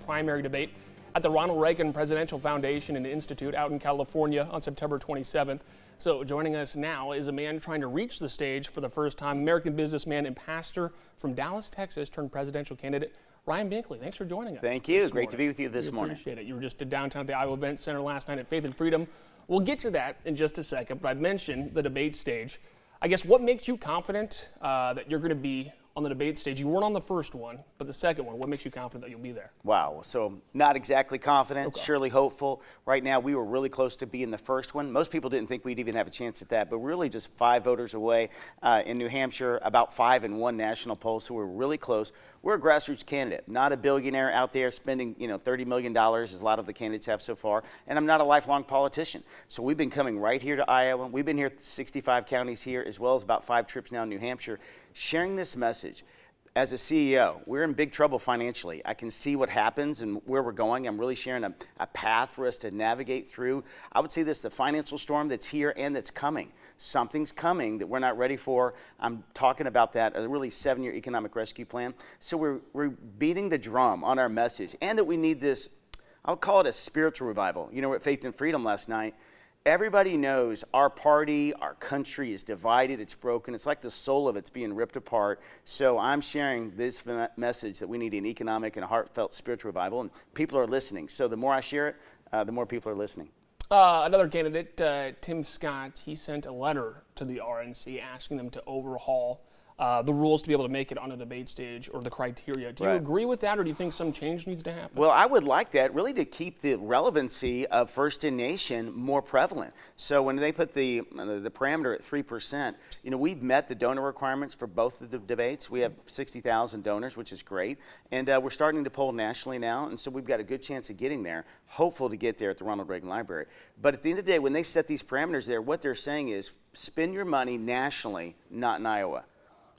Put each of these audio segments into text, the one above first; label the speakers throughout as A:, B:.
A: primary debate at the Ronald Reagan Presidential Foundation and Institute out in California on September 27th. So joining us now is a man trying to reach the stage for the first time, American businessman and pastor from Dallas, Texas, turned presidential candidate Ryan Binkley. Thanks for joining us.
B: Thank you. Great to be with you this morning.
A: Appreciate it. You were just downtown at the Iowa Event Center last night at Faith and Freedom. We'll get to that in just a second, but I mentioned the debate stage. I guess what makes you confident that you're going to be on the debate stage? You weren't on the first one, but the second one, what makes you confident that you'll be there?
B: Wow, so not exactly confident, surely hopeful. Right now, we were really close to being the first one. Most people didn't think we'd even have a chance at that, but really just 5 voters away in New Hampshire, about 5 in one national poll, so we're really close. We're a grassroots candidate, not a billionaire out there spending, $30 million as a lot of the candidates have so far, and I'm not a lifelong politician. So we've been coming right here to Iowa. We've been here 65 counties here, as well as about 5 trips now in New Hampshire, sharing this message. As a CEO, we're in big trouble financially. I can see what happens and where we're going. I'm really sharing a path for us to navigate through. I would say this, the financial storm that's here and that's coming. Something's coming that we're not ready for. I'm talking about that, a really 7-year economic rescue plan. So we're beating the drum on our message, and that we need this, I would call it a spiritual revival. We're at Faith and Freedom last night. Everybody knows our party, our country is divided, it's broken. It's like the soul of it's being ripped apart. So I'm sharing this message that we need an economic and a heartfelt spiritual revival, and people are listening. So the more I share it, the more people are listening.
A: Another candidate, Tim Scott, he sent a letter to the RNC asking them to overhaul the rules to be able to make it on a debate stage, or the criteria. Do you agree with that, or do you think some change needs to happen?
B: Well, I would like that, really, to keep the relevancy of First in Nation more prevalent. So when they put the parameter at 3%, we've met the donor requirements for both of the debates. We have 60,000 donors, which is great, and we're starting to poll nationally now, and so we've got a good chance of getting there, hopeful to get there at the Ronald Reagan Library. But at the end of the day, when they set these parameters there, what they're saying is spend your money nationally, not in Iowa.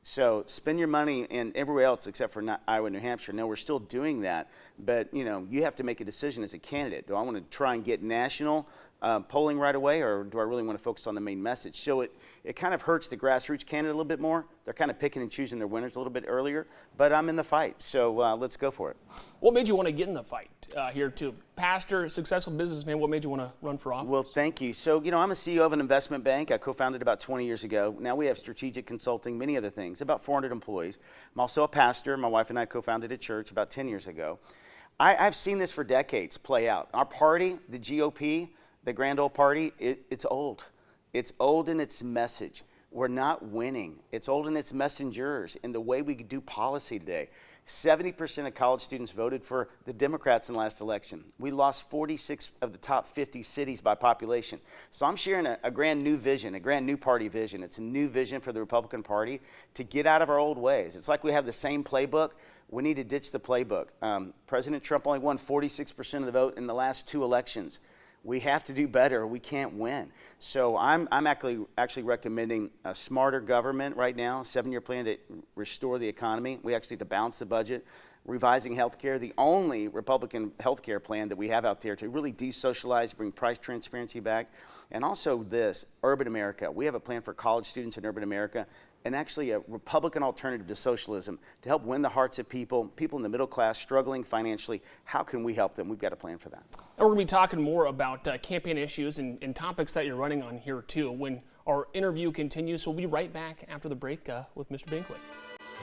B: So spend your money in everywhere else except for Iowa and New Hampshire. No, we're still doing that, but you have to make a decision as a candidate. Do I want to try and get national polling right away, or do I really want to focus on the main message? So it kind of hurts the grassroots candidate a little bit more. They're kind of picking and choosing their winners a little bit earlier, but I'm in the fight, so let's go for it.
A: What made you want to get in the fight here too? Pastor, successful businessman, what made you want to run for office?
B: Well, thank you. So, I'm a CEO of an investment bank. I co-founded about 20 years ago. Now we have strategic consulting, many other things, about 400 employees. I'm also a pastor. My wife and I co-founded a church about 10 years ago. I've seen this for decades play out. Our party, the GOP, the Grand Old Party, it's old. It's old in its message. We're not winning. It's old in its messengers in the way we do policy today. 70% of college students voted for the Democrats in the last election. We lost 46 of the top 50 cities by population. So I'm sharing a brand new vision, a brand new party vision. It's a new vision for the Republican Party to get out of our old ways. It's like we have the same playbook. We need to ditch the playbook. President Trump only won 46% of the vote in the last 2 elections. We have to do better. We can't win. So I'm actually recommending a smarter government right now, 7-year plan to restore the economy. We actually need to balance the budget, revising health care, the only Republican health care plan that we have out there to really desocialize, bring price transparency back. And also this, urban America. We have a plan for college students in urban America, and actually a Republican alternative to socialism to help win the hearts of people in the middle class struggling financially. How can we help them? We've got a plan for that.
A: And we're going to be talking more about campaign issues and topics that you're running on here too when our interview continues. So we'll be right back after the break with Mr. Binkley.